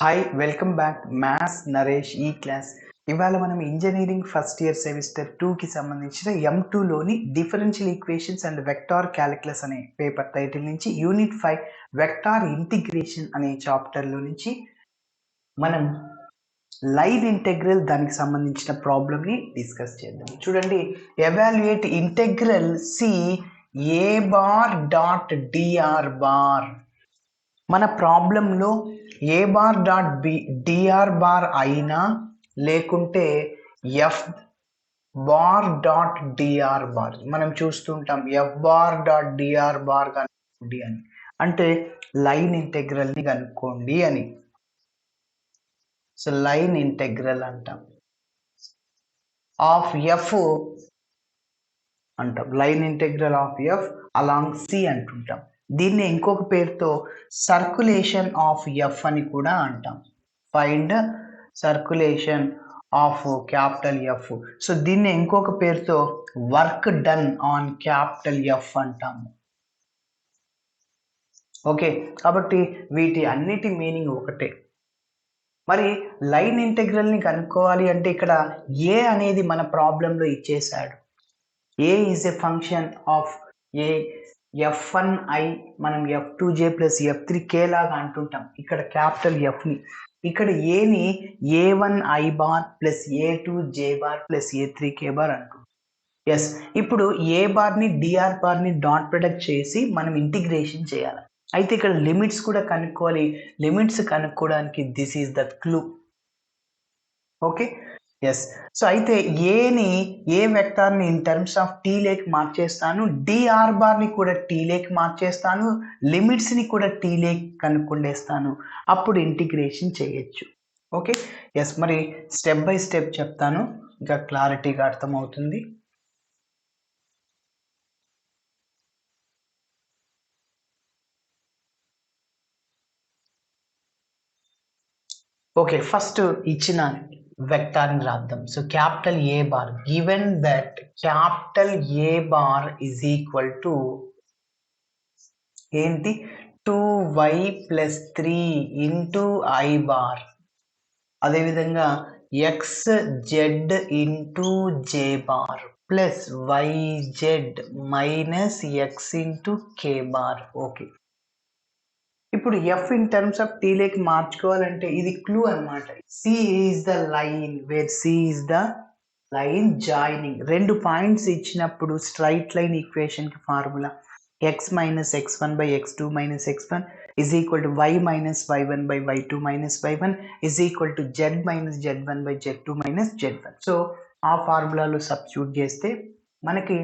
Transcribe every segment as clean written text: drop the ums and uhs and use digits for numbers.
Hi welcome back maths Naresh ఈ class. ఇవాళ మనం ఇంజనీరింగ్ ఫస్ట్ ఇయర్ సెమిస్టర్ 2కి సంబంధించిన M2లోని differential equations and vector calculus అనే పేపర్ టైటిల్ నుంచి యూనిట్ 5 వెక్టార్ ఇంటిగ్రేషన్ అనే చాప్టర్లో నుంచి మనం లైన్ ఇంటెగ్రల్ దానికి సంబంధించిన ప్రాబ్లమ్ని డిస్కస్ చేద్దాం. చూడండి, evaluate integral C A bar dot d r bar. మన ప్రాబ్లంలో A bar dot d r bar అయినా లేకుంటే F bar dot d r bar మనం చూస్తుంటాం. F bar dot d r bar కనుక్కోండి అని అంటే లైన్ ఇంటెగ్రల్ని కనుక్కోండి అని. సో లైన్ ఇంటెగ్రల్ అంటాం, ఆఫ్ ఎఫ్ అంటాం, line integral of F along C అంటుంటాం. దీన్ని ఇంకొక పేరుతో సర్క్యులేషన్ ఆఫ్ ఎఫ్ అని కూడా అంటాం. Find circulation of capital F. So దీన్ని ఇంకొక పేరుతో work done on capital F అంటాము. ఓకే, కాబట్టి వీటి అన్నిటి మీనింగ్ ఒకటే. మరి లైన్ ఇంటెగ్రల్ని కనుక్కోవాలి అంటే ఇక్కడ ఏ అనేది మన ప్రాబ్లంలో ఇచ్చేసాడు. A is a function of A F1i మనం F2j ప్లస్ F3k లాగా అంటుంటాం. ఇక్కడ క్యాపిటల్ ఎఫ్ని, ఇక్కడ ఏని A1i bar plus A2j bar plus A3k bar అంటుంటాం. ఎస్, ఇప్పుడు ఏ బార్ని డిఆర్ బార్ని డాట్ ప్రొడక్ట్ చేసి మనం ఇంటిగ్రేషన్ చేయాలి. అయితే ఇక్కడ లిమిట్స్ కూడా కనుక్కోవాలి. లిమిట్స్ కనుక్కోవడానికి this is the clue. Okay, yes. So అయితే ఏని ఏ వెక్టార్ని ఇన్ టర్మ్స్ ఆఫ్ టీ లేక్ మార్చేస్తాను, డిఆర్ బార్ని కూడా టీ లేక్ మార్చేస్తాను, లిమిట్స్ని కూడా టీ లేక్ కనుక్కుండేస్తాను, అప్పుడు ఇంటిగ్రేషన్ చేయొచ్చు. Okay, yes. మరి స్టెప్ బై స్టెప్ చెప్తాను, ఇంకా క్లారిటీగా అర్థమవుతుంది. ఓకే, ఫస్ట్ ఇచ్చిన వెక్టార్ని రాద్దాం. So capital A bar, given that capital A bar is equal to ఏంటి 2y plus 3 into i bar, అదేవిధంగా x z into j bar plus y z minus x into k bar. Okay, ఇప్పుడు F in terms of T లేక్ మార్చుకోవాలంటే ఇది clue అనమాట. C is the line where C is the line joining. రెండు points ఇచ్చినప్పుడు straight line equation కి formula X minus x1 by x2 minus x1 is equal to y minus y1 by y2 minus y1 is equal to z minus z1 by z2 minus z1. So ఆ ఫార్ములాలో substitute చేస్తే మనకి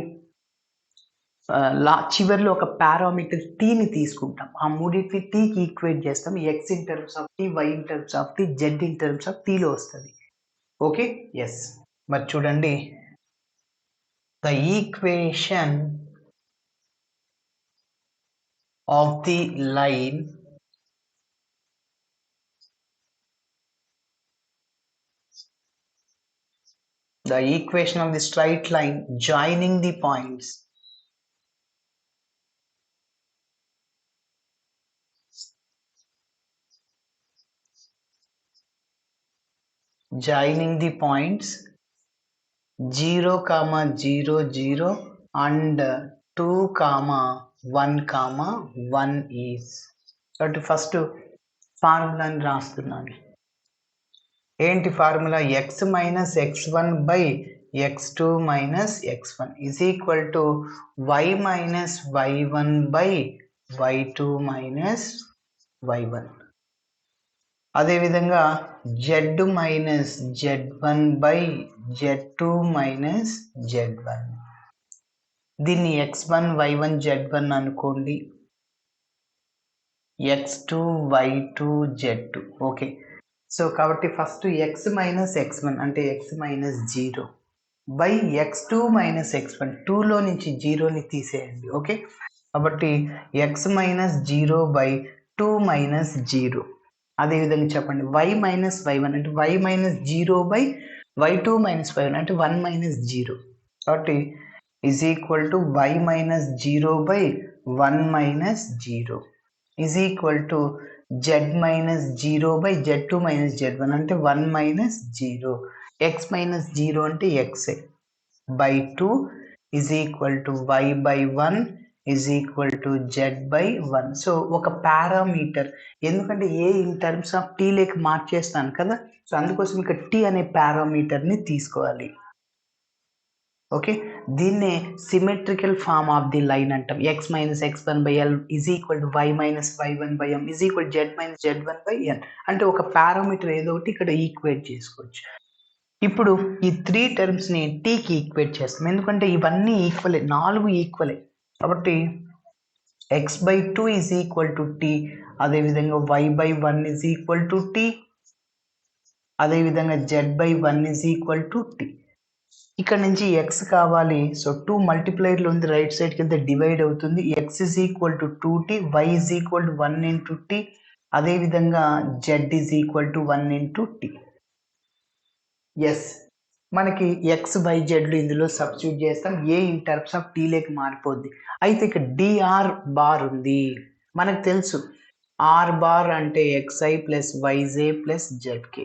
చివరిలో ఒక parameter టీని తీసుకుంటాం. ఆ మూడింటిని టీకి ఈక్వేట్ చేస్తాం. X in terms of T, Y in terms of T, Z in terms of టీలో వస్తుంది. Okay, yes. మరి చూడండి, the equation of the line of the straight line joining the points joining the points 0, 0, 0 and 2, 1, 1 is. కాబట్టి first ఫార్ములాని రాస్తున్నాను. ఏంటి formula? X minus x1 by x2 minus x1 is equal to y minus y1 by y2 minus y1. అదేవిధంగా z minus z1 by z2 minus z1. దీన్ని x1 y1 z1 అనుకోండి, x2 y2 z2. Okay, so కాబట్టి first x minus x1 అంటే x minus 0 by x2 minus x1, 2లో నుంచి 0ని తీసేయండి. Okay, కాబట్టి x minus 0 by 2 minus 0. అదేవిధంగా చెప్పండి y మైనస్ y1 అంటే y minus 0 by y2 minus y1 అంటే 1 మైనస్ 0. కాబట్టి is equal to y minus 0 by 1 minus 0 is equal to z minus 0 by z2 minus z1 అంటే 1 minus 0. x minus 0 అంటే x by 2 is equal to y by 1 is equal to z by 1. So ఒక parameter, ఎందుకంటే ఏ in terms of t లేక మార్చేస్తాను కదా, so అందుకోసం ఇక్కడ t అనే పారామీటర్ని తీసుకోవాలి. ఓకే, దీన్నే symmetrical form of the line అంటాం. x minus x1 by L is equal to y minus y1 by m is equal z minus z1 by n. అంటే ఒక పారామీటర్ ఏదో ఒకటి ఇక్కడ ఈక్వేట్ చేసుకోవచ్చు. ఇప్పుడు ఈ 3 టర్మ్స్ని టీకి ఈక్వేట్ చేస్తాం, ఎందుకంటే ఇవన్నీ ఈక్వలే, 4 ఈక్వలే. కాబట్టి x by 2 is equal to T, అదేవిధంగా y by 1 is equal to T, అదేవిధంగా z by 1 is equal to T. ఇక్కడ నుంచి x కావాలి, సో 2 మల్టిప్లైర్లు ఉంది, రైట్ సైడ్ కింద డివైడ్ అవుతుంది. x is equal to 2t, y is equal to 1 into t, అదేవిధంగా z is equal to 1 into t. Yes, మనకి x y zలు ఇందులో సబ్స్టిట్యూట్ చేస్తాం, A in terms of t లేక మారిపోద్ది. అయితే ఇక్కడ dr బార్ ఉంది, మనకు తెలుసు r బార్ అంటే xi plus yj plus zk.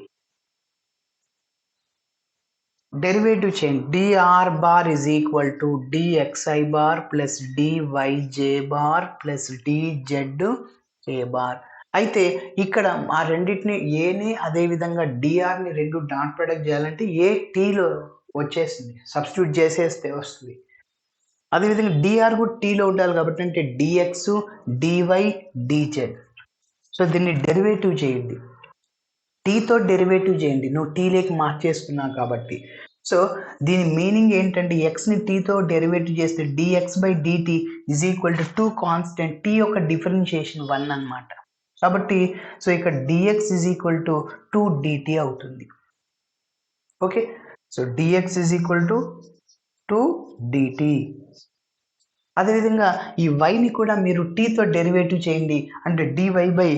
Derivative చేయండి, dr bar is equal to dxi bar plus dyj bar plus dza bar. అయితే ఇక్కడ ఆ రెండింటిని ఏని అదేవిధంగా డిఆర్ని రెండు డాట్ ప్రొడక్ట్ చేయాలంటే ఏ టీలో వచ్చేసింది, సబ్స్టిట్యూట్ చేసేస్తే వస్తుంది. అదేవిధంగా డిఆర్ కూడా టీలో ఉండాలి కాబట్టి అంటే డిఎక్స్ డివై డిజెడ్. సో దీన్ని డెరివేటివ్ చేయండి, టీతో డెరివేటివ్ చేయండి, నువ్వు టీ లేక మార్చేస్తున్నావు కాబట్టి. సో దీని మీనింగ్ ఏంటంటే ఎక్స్ని టీతో డెరివేటివ్ చేస్తే d x by d t is equal to 2 constant, T యొక్క డిఫరెన్షియేషన్ 1 అనమాట. కాబట్టి సో ఇక్కడ dx is equal to 2 dt అవుతుంది. Okay, so dx is equal to 2 dt. అదేవిధంగా ఈ yని కూడా మీరు tతో డెరివేటివ్ చేయండి, అంటే dy by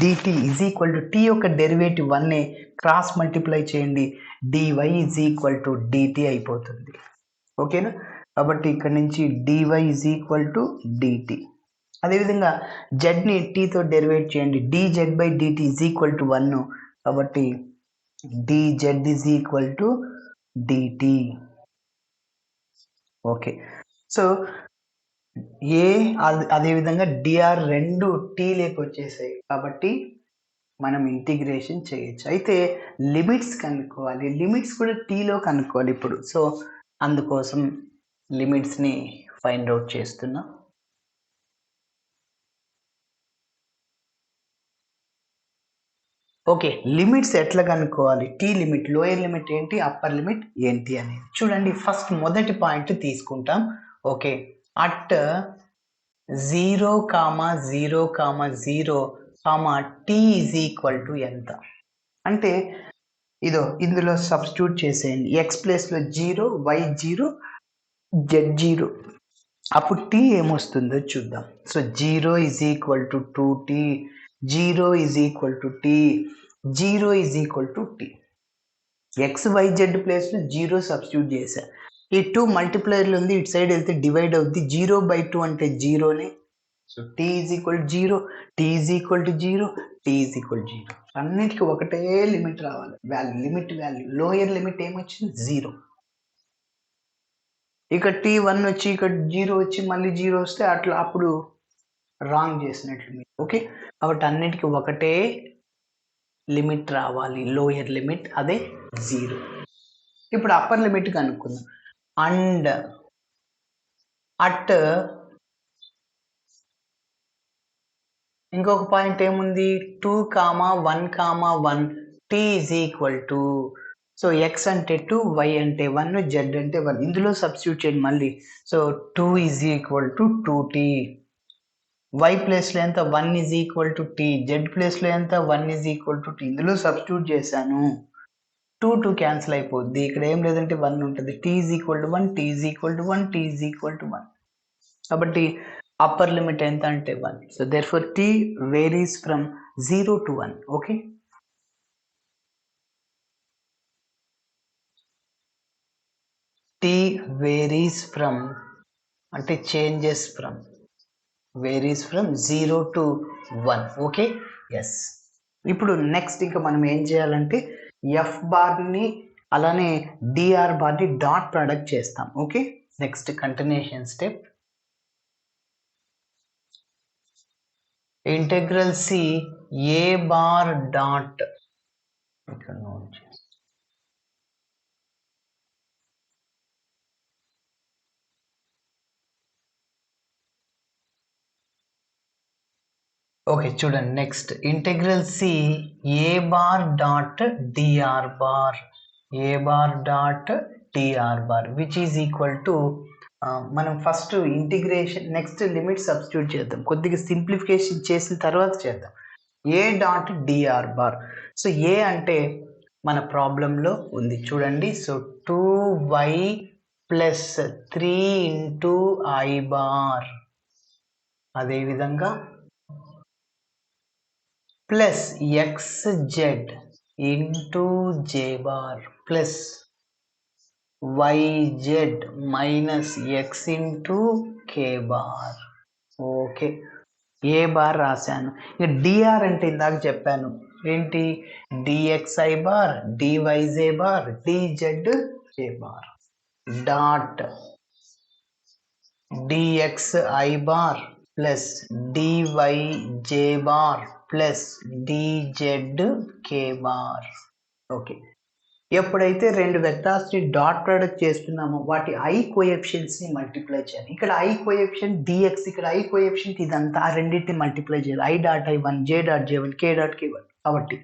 dt is equal to t యొక్క డెరివేటివ్ 1నే క్రాస్ మల్టిప్లై చేయండి, dy is equal to dt అయిపోతుంది. ఓకేనా, కాబట్టి ఇక్కడ నుంచి dy is equal to dt. అదేవిధంగా జెడ్ని టీతో డెరివేట్ చేయండి, dz by dt is equal to 1, కాబట్టి dz is equal to dt. Okay, so A అదేవిధంగా డిఆర్ రెండు టీ లేక వచ్చేసాయి కాబట్టి మనం ఇంటిగ్రేషన్ చేయొచ్చు. అయితే లిమిట్స్ కనుక్కోవాలి, లిమిట్స్ కూడా టీలో కనుక్కోవాలి ఇప్పుడు. సో అందుకోసం లిమిట్స్ని ఫైండ్ అవుట్ చేస్తున్నా. ఓకే, లిమిట్స్ ఎట్లా కనుక్కోవాలి, టీ లిమిట్, లోయర్ లిమిట్ ఏంటి, అప్పర్ లిమిట్ ఏంటి అనేది చూడండి. ఫస్ట్ మొదటి పాయింట్ తీసుకుంటాం. Okay, at 0, 0, 0, t is equal to ఎంత అంటే ఇదో ఇందులో సబ్స్టిట్యూట్ చేసేయండి, ఎక్స్ ప్లేస్లో 0, y 0, z 0, అప్పుడు t ఏమొస్తుందో చూద్దాం. So 0 is equal to 2t, 0 is equal to t, 0 is equal to t. X Y Z ప్లేస్లో 0 సబ్స్టిట్యూట్ చేశా, ఈ 2 మల్టిప్లైర్లు ఉంది, ఇటు సైడ్ వెళ్తే డివైడ్ అవుద్ది, 0/2 అంటే 0నే. So t is equal 0, t is equal to 0, t is equal 0. అన్నిటికీ ఒకటే లిమిట్ రావాలి, value, limit value. Lower limit ఏమొచ్చింది, 0. ఇక్కడ t1 వచ్చి ఇక్కడ 0 వచ్చి మళ్ళీ 0 వస్తే అట్లా అప్పుడు రాంగ్ చేసినట్లు మీరు. ఓకే, కాబట్టి అన్నిటికీ ఒకటే లిమిట్ రావాలి, లోయర్ లిమిట్, అదే 0. ఇప్పుడు అప్పర్ లిమిట్ కనుక్కుందాం. అండ్ అట్ ఇంకొక పాయింట్ ఏముంది, 2, 1, 1 t is equal to, so X అంటే 2, y అంటే 1, z అంటే 1, ఇందులో సబ్స్టిట్యూట్ చేయండి మళ్ళీ. So 2 is equal to 2t, y ప్లేస్లో ఎంత, 1 is equal to t, z ప్లేస్లో ఎంత, 1 ఈజ్ ఈక్వల్ టు t, ఇందులో సబ్స్టిట్యూట్ చేశాను. 2 క్యాన్సిల్ అయిపోద్ది, ఇక్కడ ఏం లేదంటే 1 ఉంటుంది, t is equal to 1, t is equal to 1, t is equal to 1. కాబట్టి అప్పర్ లిమిట్ ఎంత అంటే 1. So therefore t varies from 0 to 1. Okay, t varies from అంటే changes from varies from 0 to 1. Okay, yes. ఇప్పుడు next ఇంకా మనం ఏం చేయాలంటే F బార్ని అలానే డిఆర్ బార్ని డాట్ ప్రొడక్ట్ చేస్తాం. Okay, next continuation step integral C A bar dot ఇక్కడ నోట్ చేస్తాం. ఓకే, చూడండి next integral C A bar dot d r bar, A bar dot d r bar which is equal to మనం first integration next limit substitute చేద్దాం, కొద్దిగా simplification చేసిన తర్వాత చేద్దాం. A dot d r bar, so A అంటే మన ప్రాబ్లంలో ఉంది చూడండి. So 2y plus 3 into i bar, అదేవిధంగా plus xz into j bar plus yz minus x into k bar. Okay, A bar రాశాను. ఇక డిఆర్ అంటే ఇందాక చెప్పాను ఏంటి, d x i bar, d y j bar, d z j bar dot d x i bar plus d y j bar plus d z k bar. Okay, ఎప్పుడైతే రెండు వెక్టార్స్ని dot product చేస్తున్నామో వాటి ఐ కోఎఫిషియన్ట్స్ని మల్టిప్లై చేయాలి. ఇక్కడ ఐ కోఎఫిషియంట్ డిఎక్స్, ఇక్కడ ఐ కోఎఫిషియంట్ ఇదంతా, ఆ రెండింటిని మల్టిప్లై చేయాలి. ఐ డాట్ ఐ1, జే డాట్ జే1, కే డాట్ కే1. కాబట్టి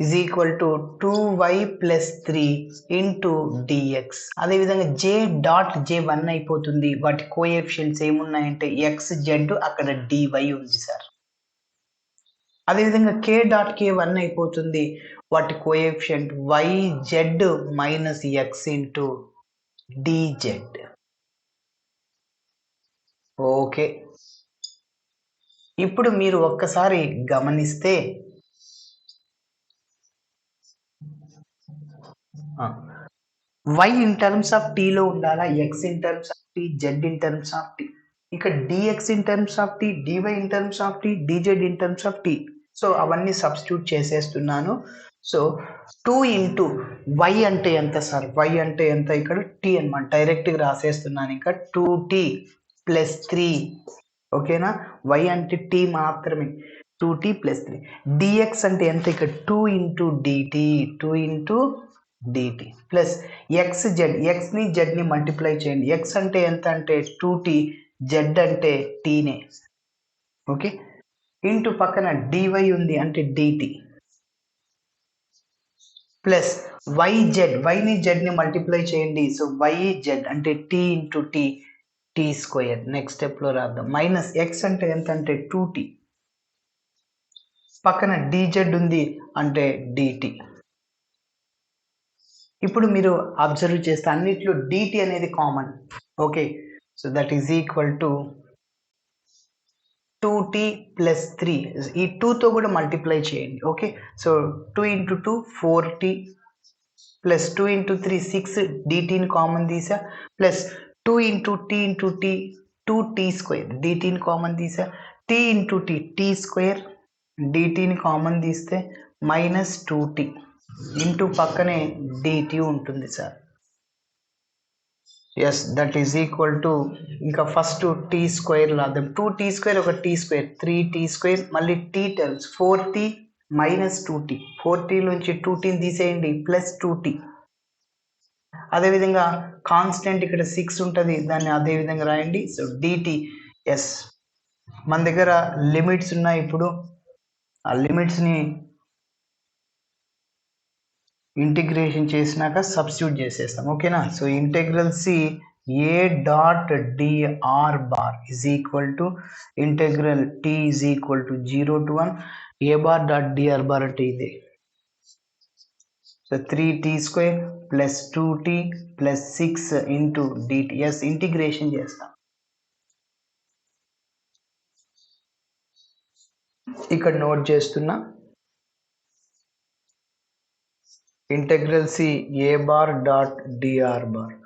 is equal to 2y plus 3 into dx. అదేవిధంగా j డాట్ j1 అయిపోతుంది. వాటి కోఎఫిషియన్ట్స్ ఏమున్నాయంటే x z, అక్కడ dy ఉంది సార్. అదేవిధంగా k డాట్ k1 అయిపోతుంది, వాటి coefficient y z minus x into dz. Okay, ఇప్పుడు మీరు ఒక్కసారి గమనిస్తే y in terms of t లో ఉండాలా, x in terms of t, z in terms of t. ఇక్కడ dx in terms of t, dy in terms of t, dz in terms of t. So అవన్నీ substitute చేసేస్తున్నాను. So 2 into y అంటే ఎంత sir, y అంటే ఎంత, ఇక్కడ t అనమాట, డైరెక్ట్గా రాసేస్తున్నాను. ఇంకా 2t ప్లస్ 3. ఓకేనా, y అంటే t మాత్రమే, 2t ప్లస్ 3. dx అంటే ఎంత, ఇక్కడ 2 into dt, 2 into dt plus xz, xని zని మల్టిప్లై చేయండి. x అంటే ఎంత అంటే 2t, z అంటే tనే. ఓకే, ఇంటూ పక్కన dy ఉంది అంటే dt ప్లస్ yz, yని zని మల్టిప్లై చేయండి. సో yz అంటే t into t, t square. Next స్టెప్లో రాద్దాం. మైనస్ x అంటే ఎంత అంటే 2t, పక్కన dz ఉంది అంటే dt. ఇప్పుడు మీరు అబ్జర్వ్ చేస్తే అన్నిట్లో dt అనేది common. Okay, so that is equal to 2t plus 3. ఈ 2తో కూడా మల్టిప్లై చేయండి. Okay, so 2 into 2 4t plus 2 into 3 6, dtని కామన్ తీసా, plus 2 into t into t 2t square, dtని కామన్ తీసా, t into t t square, dtని కామన్ తీస్తే మైనస్ 2t ఇంటూ పక్కనే dt ఉంటుంది sir. Yes, that is equal to ఇంకా first T square రాద్దాం. 2t స్క్వేర్ ఒక t స్క్వేర్, 3t స్క్వేర్, మళ్ళీ t terms 4t minus 2t, 4t నుంచి 2tని తీసేయండి ప్లస్ 2t. అదేవిధంగా కాన్స్టెంట్ ఇక్కడ 6 ఉంటుంది, దాన్ని అదేవిధంగా రాయండి. So dt. ఎస్, మన దగ్గర లిమిట్స్ ఉన్నాయి. ఇప్పుడు ఆ లిమిట్స్ని ఇంటిగ్రేషన్ చేసినాక సబ్స్టిట్యూట్ చేసేస్తాం. ఓకేనా, so integral C A dot d r bar is equal to integral T is equal to 0 to 1 A bar dot d r bar అంటే ఇదే. So 3t square plus 2t plus 6 into dt. Yes, integration చేస్తాం. ఇక్కడ note చేస్తున్నా, integral C A bar dot d r bar.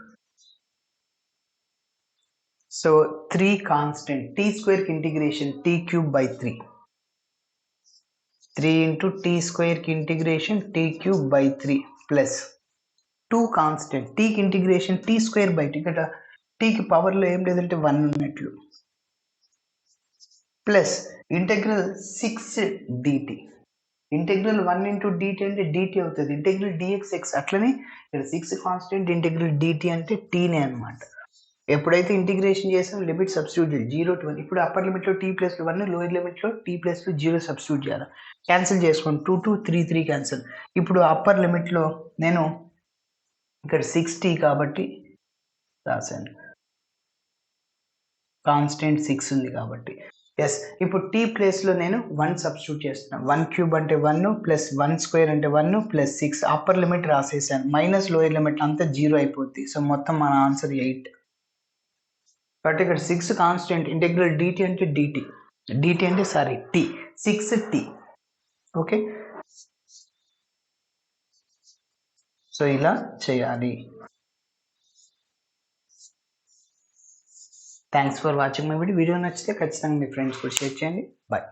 So 3 constant T స్క్వేర్కి integration T cube by 3. 3 into T స్క్వేర్కి integration T cube by 3 plus 2 constant టీకి integration T square by 2. ఇక్కడ టీకి పవర్లో ఏం లేదంటే 1 ఉన్నట్లు plus integral 6 d t. Integral 1 into d t అంటే డిటి అవుతుంది. ఇంటెగ్రల్ డిఎక్స్ అట్లనే ఇక్కడ 6 కాన్స్టెంట్ ఇంటెగ్రల్ డిటి అంటే టీనే అనమాట. ఎప్పుడైతే ఇంటిగ్రేషన్ చేసాం లిమిట్ సబ్స్టిట్యూట్ చేయాలి 0 to 1. ఇప్పుడు అప్పర్ లిమిట్లో టీ ప్లస్ 1, లోయర్ లిమిట్లో టీ ప్లస్ 0 సబ్స్టిట్యూట్ చేయాలి. క్యాన్సిల్ చేసుకోండి 2 2 3 3 క్యాన్సిల్. ఇప్పుడు అప్పర్ లిమిట్లో నేను ఇక్కడ 6t కాబట్టి రాశాను, కాన్స్టెంట్ 6 ఉంది కాబట్టి. ఎస్, ఇప్పుడు టీ ప్లేస్లో నేను 1 సబ్స్టిట్యూట్ చేస్తున్నాను. 1 క్యూబ్ అంటే 1 ప్లస్ 1 స్క్వేర్ అంటే 1 ప్లస్ 6 అప్పర్ లిమిట్ రాసేసాను, మైనస్ లోయర్ లిమిట్ అంతా 0 అయిపోద్ది. సో మొత్తం మన ఆన్సర్ 8. కాబట్టి ఇక్కడ 6 కాన్స్టెంట్ ఇంటెగ్రల్ డిటి అంటే డిటి అంటే sorry T 6t. Okay, so ఇలా చేయాలి. Thanks for watching my video. Video నచ్చితే ఖచ్చితంగా మీ ఫ్రెండ్స్ కూడా షేర్ చేయండి. బాయ్.